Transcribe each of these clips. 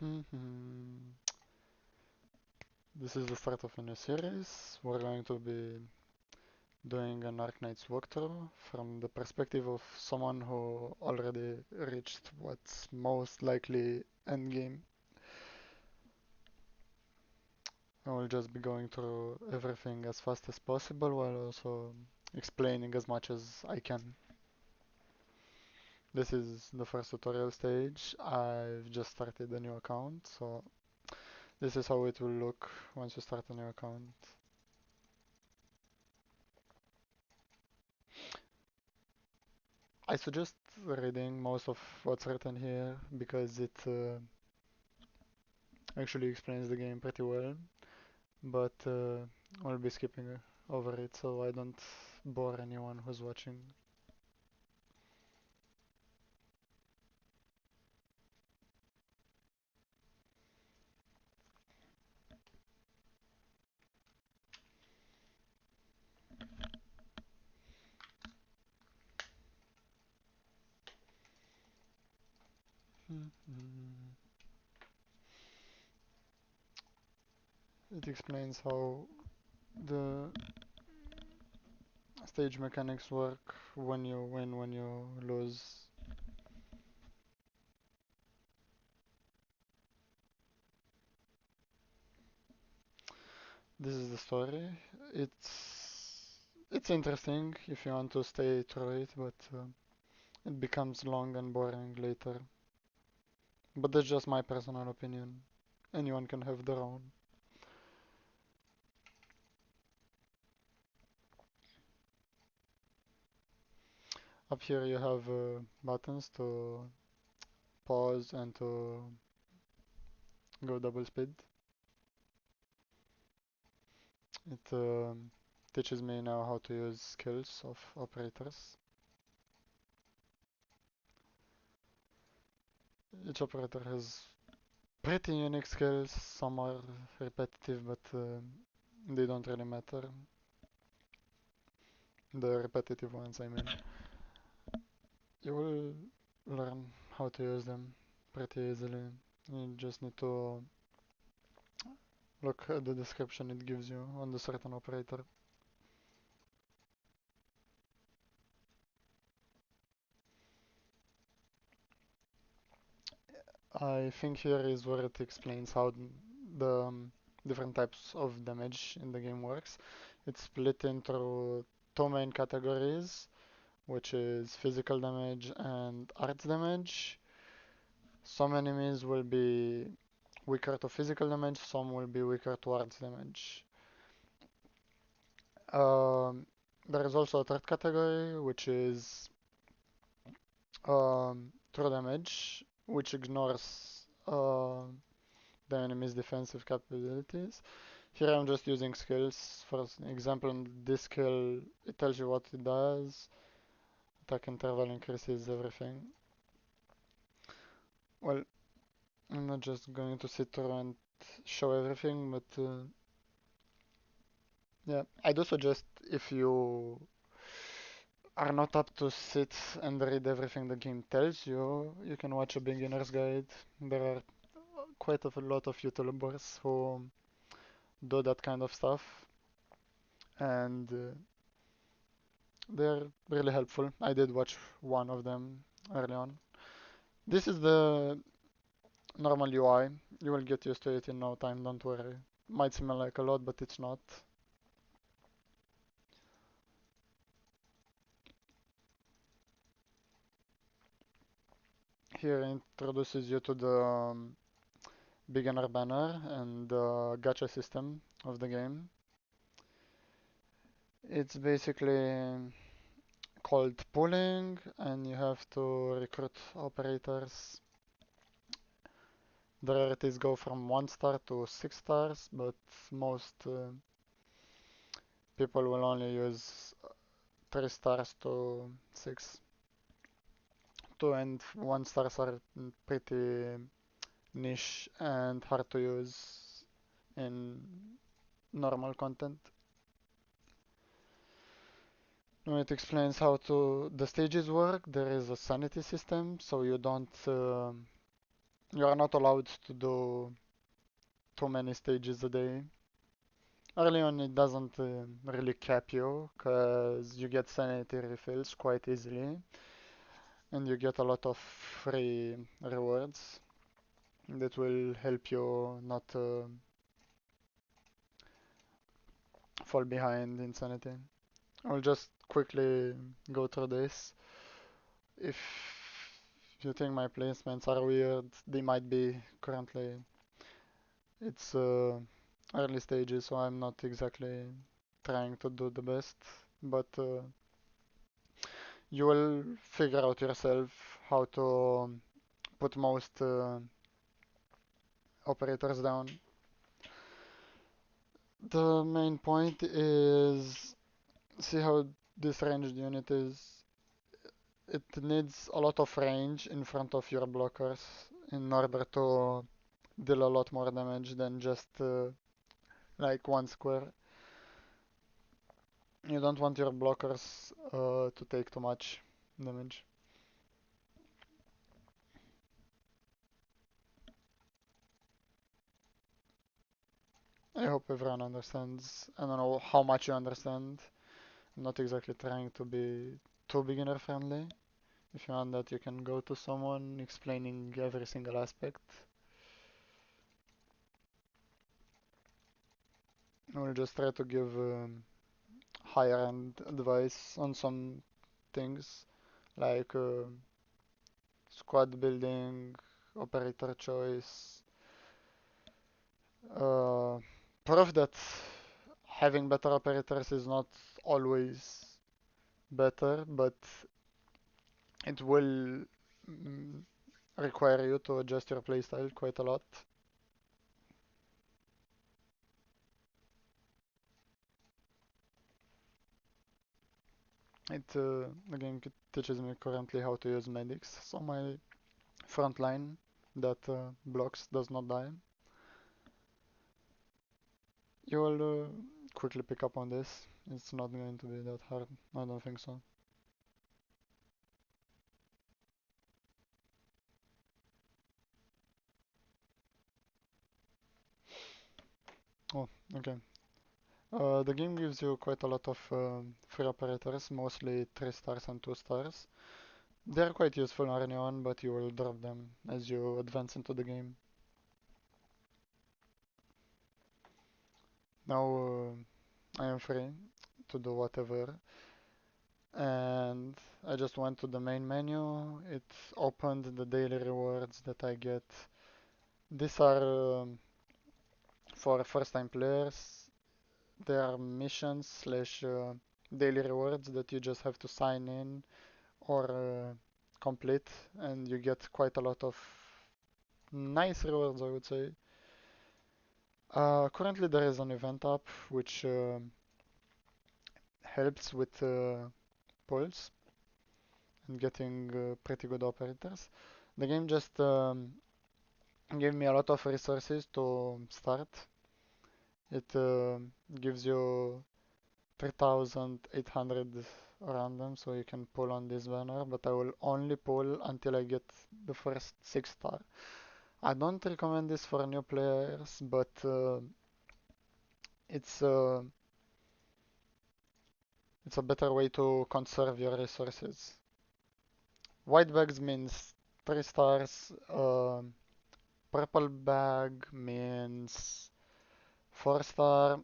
Mhm. This is the start of a new series. We're going to be doing an Arknights walkthrough from the perspective of someone who already reached what's most likely endgame. I will just be going through everything as fast as possible while also explaining as much as I can. This is the first tutorial stage. I've just started a new account, so this is how it will look once you start a new account. I suggest reading most of what's written here because it actually explains the game pretty well, but I'll be skipping over it so I don't bore anyone who's watching. Mhm. It explains how the stage mechanics work when you win, when you lose. This is the story. It's interesting if you want to stay through it, but it becomes long and boring later. But that's just my personal opinion. Anyone can have their own. Up here you have buttons to pause and to go double speed. It teaches me now how to use skills of operators. Each operator has pretty unique skills. Some are repetitive, but they don't really matter. The repetitive ones, I mean. You will learn how to use them pretty easily. You just need to look at the description it gives you on the certain operator. I think here is where it explains how the different types of damage in the game works. It's split into two main categories, which is physical damage and arts damage. Some enemies will be weaker to physical damage, some will be weaker to arts damage. Um, there is also a third category, which is true damage, which ignores the enemy's defensive capabilities. Here I'm just using skills. For example, in this skill, it tells you what it does. Attack interval increases everything. Well, I'm not just going to sit through and show everything, but yeah, I do suggest if you are not up to sit and read everything the game tells you, you can watch a beginner's guide. There are quite a lot of YouTubers who do that kind of stuff, and they're really helpful. I did watch one of them early on. This is the normal UI. You will get used to it in no time, don't worry. Might seem like a lot, but it's not. Here it introduces you to the beginner banner and the gacha system of the game. It's basically called pooling, and you have to recruit operators. The rarities go from 1 star to 6 stars, but most people will only use 3 stars to 6. 2 and 1 stars are pretty niche and hard to use in normal content. Now it explains how to the stages work. There is a sanity system, so you don't You are not allowed to do too many stages a day. Early on, it doesn't really cap you, because you get sanity refills quite easily, and you get a lot of free rewards that will help you not fall behind in sanity. I'll just quickly go through this. If you think my placements are weird, they might be currently. It's early stages, so I'm not exactly trying to do the best, but you will figure out yourself how to put most operators down. The main point is, see how this ranged unit is. It needs a lot of range in front of your blockers in order to deal a lot more damage than just like one square. You don't want your blockers to take too much damage. I hope everyone understands. I don't know how much you understand. I'm not exactly trying to be too beginner friendly. If you want that, you can go to someone explaining every single aspect. I will just try to give higher end advice on some things like squad building, operator choice, uh, proof that having better operators is not always better, but it will mm, require you to adjust your playstyle quite a lot. The game teaches me currently how to use medics, so my front line that blocks does not die. You will quickly pick up on this. It's not going to be that hard. I don't think so. Oh, okay. The game gives you quite a lot of free operators, mostly 3 stars and 2 stars. They're quite useful early on, but you will drop them as you advance into the game. Now I am free to do whatever, and I just went to the main menu. It opened the daily rewards that I get. These are for first time players. They are missions slash daily rewards that you just have to sign in or complete, and you get quite a lot of nice rewards, I would say. Currently there is an event up which helps with pulls and getting pretty good operators. The game just gave me a lot of resources to start. It gives you 3,800 random, so you can pull on this banner, but I will only pull until I get the first 6 star. I don't recommend this for new players, but it's uh, it's a better way to conserve your resources. White bags means 3 stars, purple bag means 4 star,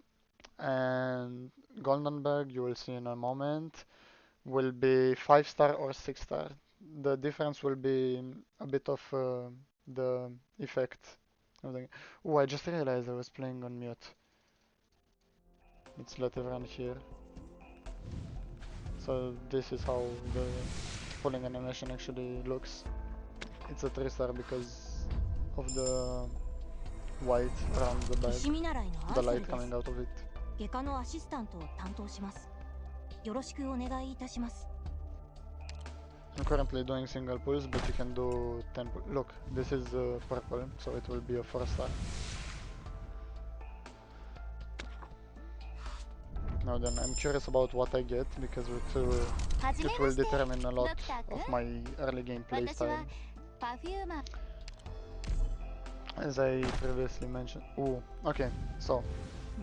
and golden bag, you will see in a moment, will be 5 star or 6 star. The difference will be a bit of the effect of the. Oh, I just realized I was playing on mute. Let's let everyone hear. So this is how the pulling animation actually looks. It's a 3 star because of the white around the bag, the light coming out of it. 外科のアシスタントを担当します。よろしくお願いいたします。 I'm currently doing single pulls, but you can do 10 pulls. Look, this is purple, so it will be a 4 star. Now then, I'm curious about what I get, because it will determine a lot of my early game play style. as I previously mentioned. Ooh, okay, so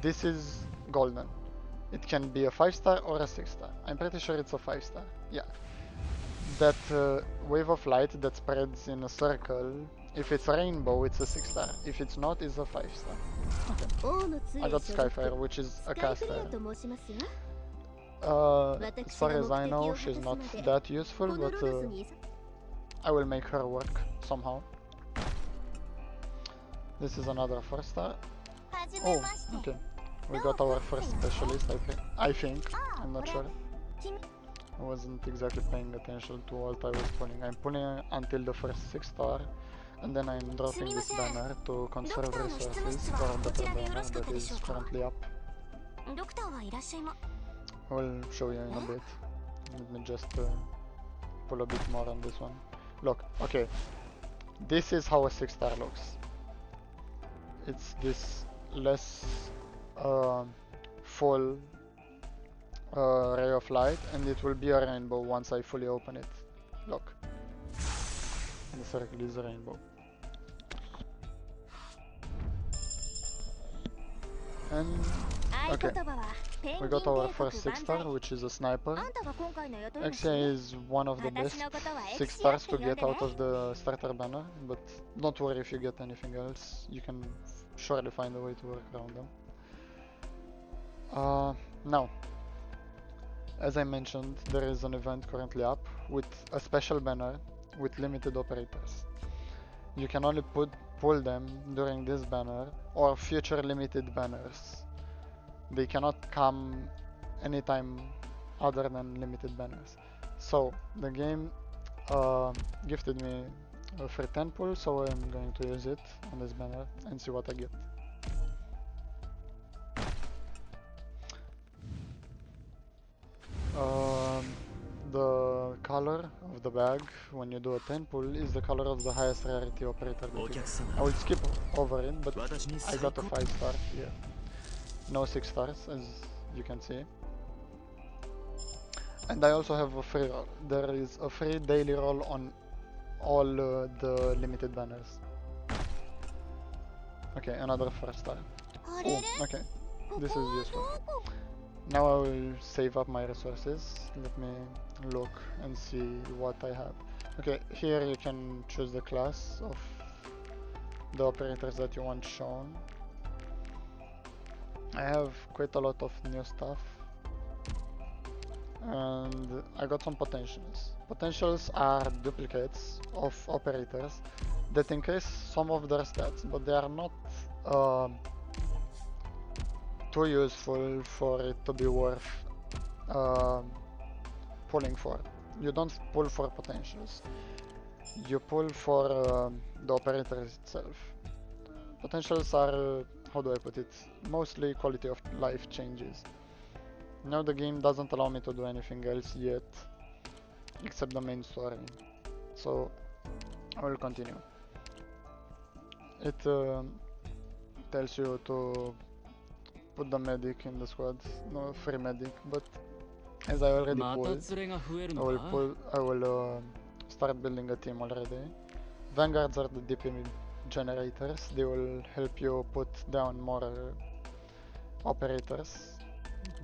this is golden. It can be a 5-star or a 6-star. I'm pretty sure it's a 5-star. Yeah. That wave of light that spreads in a circle, if it's a rainbow, it's a 6-star. If it's not, it's a 5-star. Okay. I got Skyfire, which is a caster. As far as I know, she's not that useful, but I will make her work somehow. This is another 4-star. Oh, okay. We got our first specialist, I think. I'm not sure. I wasn't exactly paying attention to what I was pulling. I'm pulling until the first 6-star, and then I'm dropping this banner to conserve resources for a better banner that is currently up. I will show you in a bit. Let me just pull a bit more on this one. Look, okay. This is how a 6-star looks. It's this less full ray of light, and it will be a rainbow once I fully open it. Look. The circle is a rainbow. And okay, we got our first 6-star, which is a sniper. Actually is one of the best 6-stars to get out of the starter banner, but don't worry if you get anything else, you can surely find a way to work around them. Now, as I mentioned, there is an event currently up with a special banner with limited operators. You can only pull them during this banner or future limited banners. They cannot come anytime other than limited banners. So the game gifted me a free 10 pull, so I'm going to use it on this banner and see what I get. The color of the bag when you do a 10 pull is the color of the highest rarity operator that you get. I will skip over it, but I got a 5-star here. No 6 stars, as you can see. And I also have a free roll. There is a free daily roll on all the limited banners. Okay, another 4-star. Oh, okay, this is useful. Now I will save up my resources. Let me look and see what I have. Okay, here you can choose the class of the operators that you want shown. I have quite a lot of new stuff. And I got some potentials. Potentials are duplicates of operators that increase some of their stats, but they are not too useful for it to be worth pulling for. You don't pull for potentials. You pull for the operators itself. Potentials are, how do I put it, mostly quality of life changes. Now the game doesn't allow me to do anything else yet, except the main story. So I will continue. It tells you to put the medic in the squad, no free medic, but as I already pulled, I will start building a team already. Vanguards are the DP generators. They will help you put down more operators,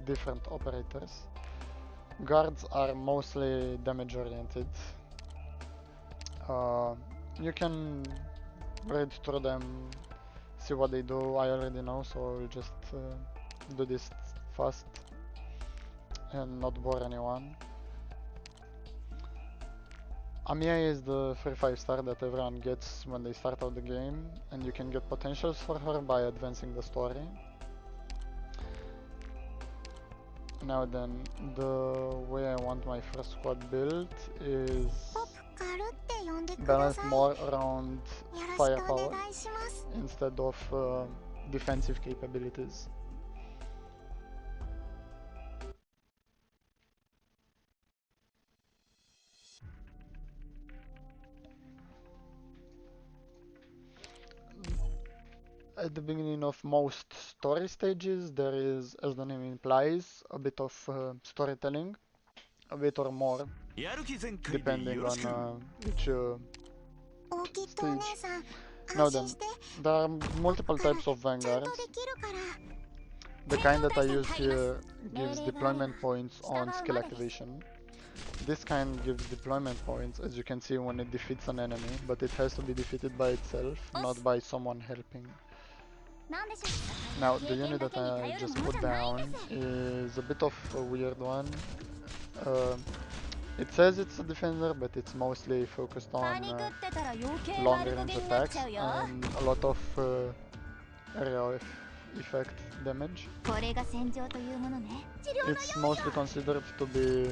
different operators. Guards are mostly damage oriented. You can read through them, see what they do. I already know, so I will just do this fast and not bore anyone. Amia is the free 5-star that everyone gets when they start out the game, and you can get potentials for her by advancing the story. Now then, the way I want my first squad built is balanced more around firepower instead of defensive capabilities. At the beginning of most story stages, there is, as the name implies, a bit of storytelling, a bit or more, depending on each stage. Now then, there are multiple types of vanguards. The kind that I use here gives deployment points on skill activation. This kind gives deployment points, as you can see, when it defeats an enemy, but it has to be defeated by itself, not by someone helping. Now, the unit that I just put down is a bit of a weird one. It says it's a defender, but it's mostly focused on long range attacks and a lot of area effect damage. It's mostly considered to be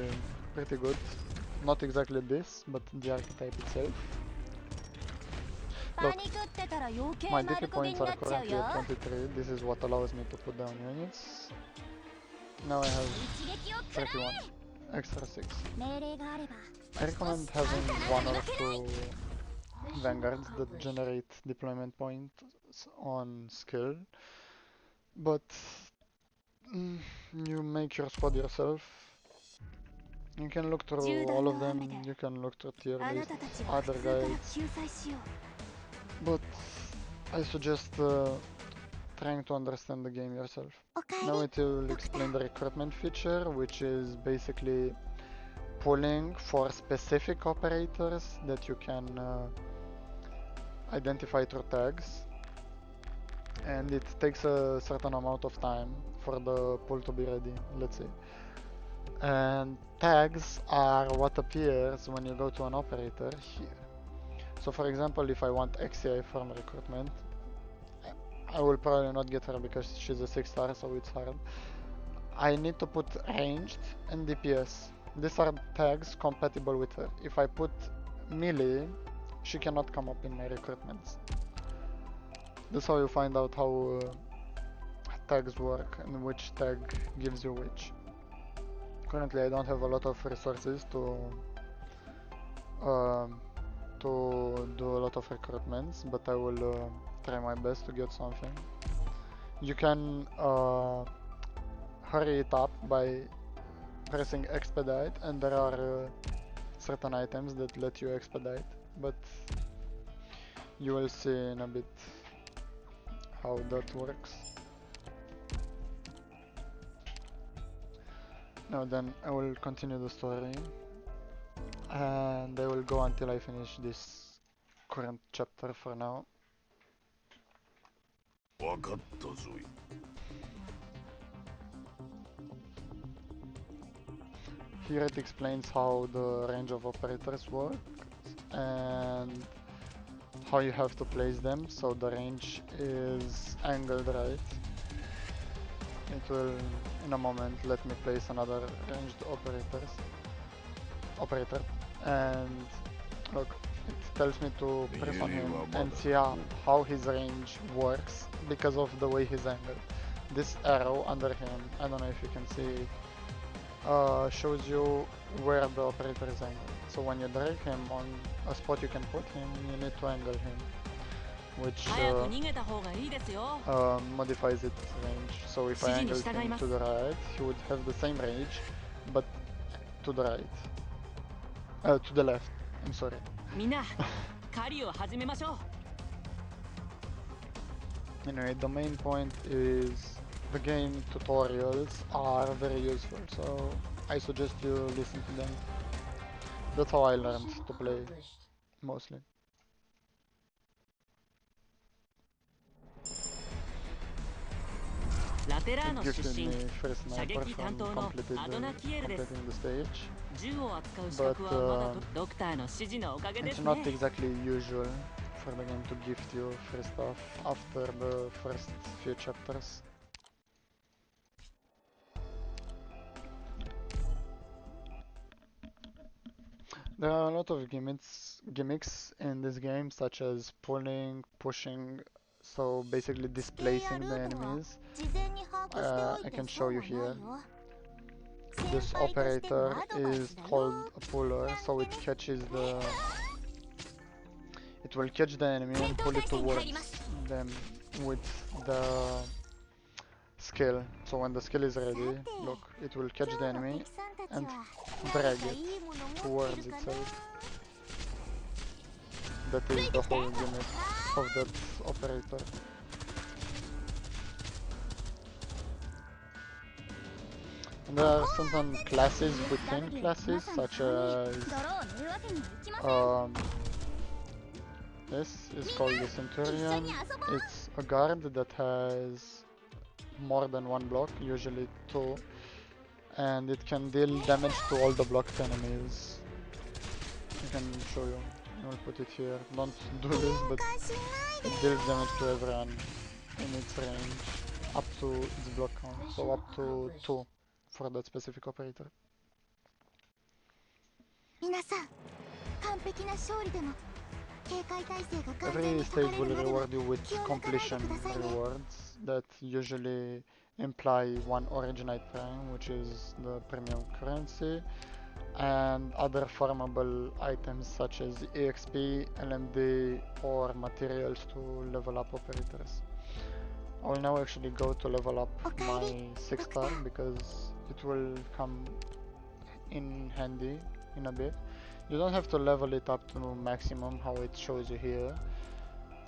pretty good. Not exactly this, but the archetype itself. Look, my DP points are currently at 23. This is what allows me to put down units. Now I have 31, extra 6. I recommend having 1 or 2 vanguards that generate deployment points on skill, but you make your squad yourself. You can look through all of them, you can look through tier lists, other guides, but I suggest trying to understand the game yourself. Now it will explain the recruitment feature, which is basically pulling for specific operators that you can identify through tags, and it takes a certain amount of time for the pull to be ready, let's say. And tags are what appears when you go to an operator here. So for example, if I want XCI from recruitment, I will probably not get her because she's a 6-star, so it's hard. I need to put ranged and DPS. These are tags compatible with her. If I put melee, she cannot come up in my recruitments. That's how you find out how tags work and which tag gives you which. Currently I don't have a lot of resources to do a lot of recruitments, but I will try my best to get something. You can hurry it up by pressing expedite, and there are certain items that let you expedite, but you will see in a bit how that works. Now then, I will continue the story, and I will go until I finish this current chapter for now. Here it explains how the range of operators work and how you have to place them. So the range is angled right. It will, in a moment, let me place another ranged operator, and look, it tells me to press on him and see how his range works because of the way he's angled. This arrow under him, I don't know if you can see, shows you where the operator is angled. So when you drag him on a spot you can put him, you need to angle him, which modifies its range. So if I angled him to the right, he would have the same range, but to the right. To the left, I'm sorry. Anyway, the main point is the game tutorials are very useful, so I suggest you listen to them. That's how I learned to play, mostly. It gifted me first sniper from completing the stage, but it's not exactly usual for the game to gift you free stuff after the first few chapters. There are a lot of gimmicks in this game, such as pulling, pushing, so basically displacing the enemies. I can show you here. This operator is called a puller, so it will catch the enemy and pull it towards them with the skill. So when the skill is ready, look, it will catch the enemy and drag it towards itself. That is the whole gimmick. of that operator. And there are certain classes within classes, such as this is called the Centurion. It's a guard that has more than one block, usually 2, and it can deal damage to all the blocked enemies. I can show you. I will put it here. Don't do this, but it deals damage to everyone in its range up to its block count, so up to 2 for that specific operator. Every stage will reward you with completion rewards that usually imply one Arknight Prime, which is the premium currency, and other farmable items such as EXP, LMD, or materials to level up operators. I will now actually go to level up my 6 star because it will come in handy in a bit. You don't have to level it up to maximum how it shows you here.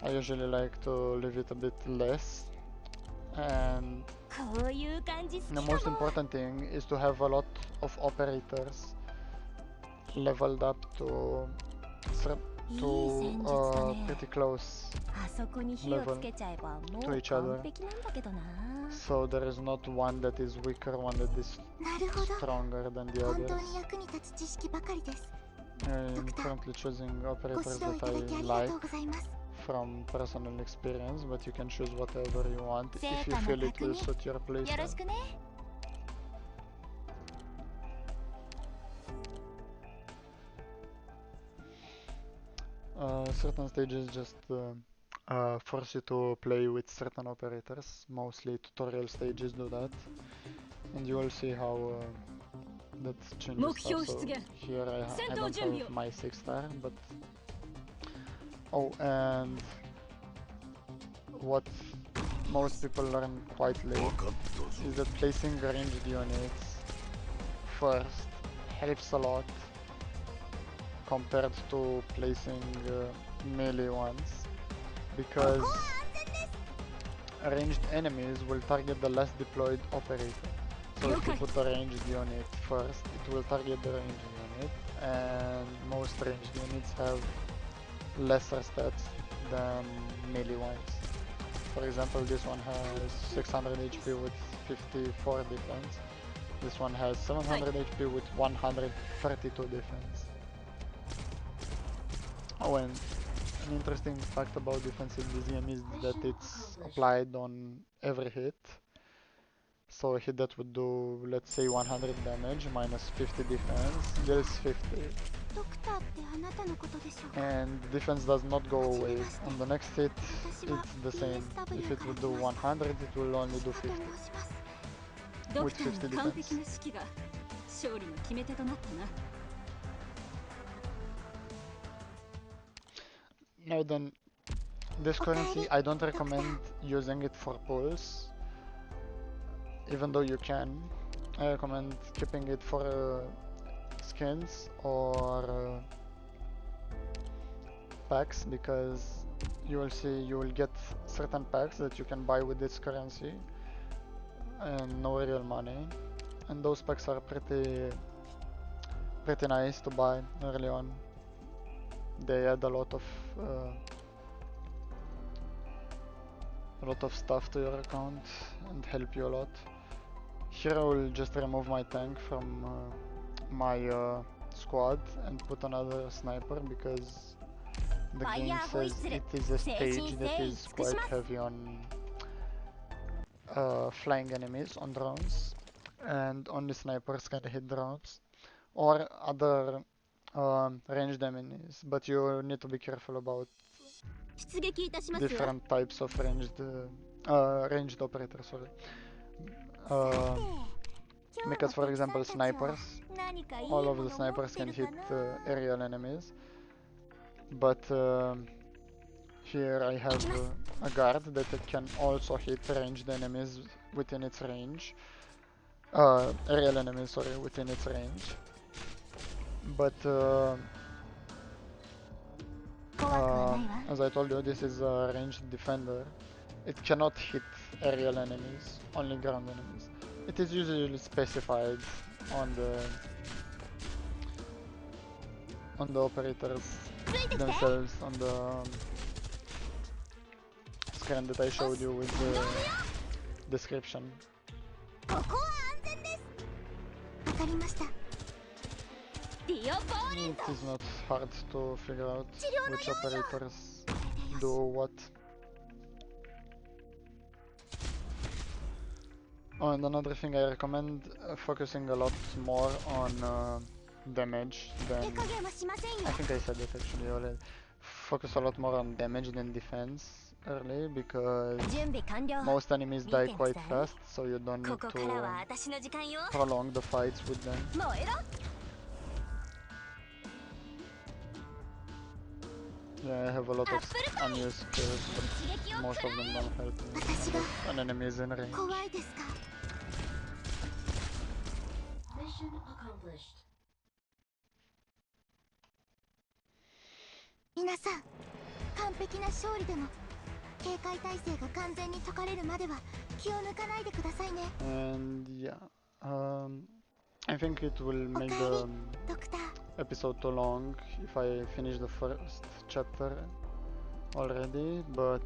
I usually like to leave it a bit less. And the most important thing is to have a lot of operators leveled up to pretty close level to each other. So there is not one that is weaker, one that is stronger than the others. I'm currently choosing operators that I like from personal experience, but you can choose whatever you want if you feel it will suit your playstyle. Certain stages just force you to play with certain operators. Mostly tutorial stages do that, and you will see how that changes stuff. So here I don't have my 6 star, but oh, and what most people learn quite late is that placing ranged units first helps a lot compared to placing melee ones, because ranged enemies will target the last deployed operator. So if you put a ranged unit first, it will target the ranged unit, and most ranged units have lesser stats than melee ones. For example, this one has 600 HP with 54 defense. This one has 700 HP with 132 defense. Oh, and an interesting fact about defense in this game is that it's applied on every hit. So a hit that would do, let's say, 100 damage minus 50 defense deals 50. And defense does not go away. On the next hit, it's the same. If it would do 100, it will only do 50. With 50 defense. Now then, this currency, I don't recommend using it for pulls, even though you can. I recommend keeping it for skins or packs, because you will see you will get certain packs that you can buy with this currency and no real money, and those packs are pretty nice to buy early on. They add a lot of stuff to your account and help you a lot. Here I will just remove my tank from my squad and put another sniper, because the game says it is a stage that is quite heavy on flying enemies, on drones, and only snipers can hit drones or other ranged enemies, but you need to be careful about different types of ranged operators, sorry. Because for example snipers, all of the snipers can hit aerial enemies, but here I have a guard that can also hit ranged enemies within its range. Aerial enemies, sorry, within its range. But As I told you, this is a ranged defender. It cannot hit aerial enemies, only ground enemies. It is usually specified on the operators themselves, on the screen that I showed you with the description. ここは安全です。わかりました。ディオポーレン It ト is not hard to figure out which operators do what. Oh, and another thing I recommend focusing a lot more on damage than... 手加減はしませんよ。 I think I said it actually already. Focus a lot more on damage than defense early because 準備完了。 most enemies die quite fast, so you don't こ need こからは to 私の時間よ。 prolong the fights with them. 燃えろ。 Yeah, I have a lot of unused skills, but most of them don't help me unless an enemy is in range. 怖いですか。 Mission accomplished. 皆さん、完璧な勝利でも警戒態勢が完全に解かれるまでは気を抜かないでくださいね。 And yeah, I think it will お make かえ the り、ドクター。 episode too long if I finish the first chapter already, but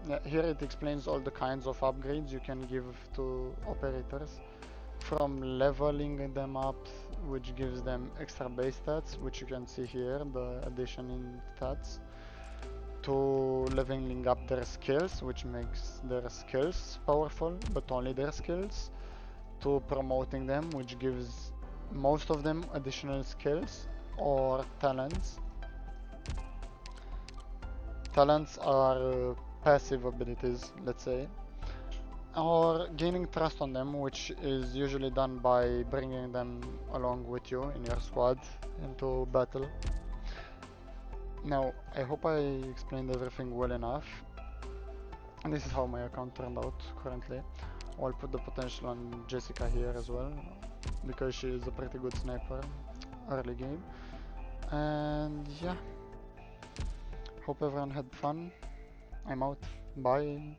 yeah, here it explains all the kinds of upgrades you can give to operators, from leveling them up, which gives them extra base stats, which you can see here, the addition in stats, to leveling up their skills, which makes their skills powerful, but only their skills, to promoting them, which gives most of them additional skills or talents. Talents are passive abilities, let's say, or gaining trust on them, which is usually done by bringing them along with you in your squad into battle. Now, I hope I explained everything well enough. And this is how my account turned out currently. I'll put the potential on Jessica here as well, because she is a pretty good sniper early game. And yeah, hope everyone had fun. I'm out. Bye.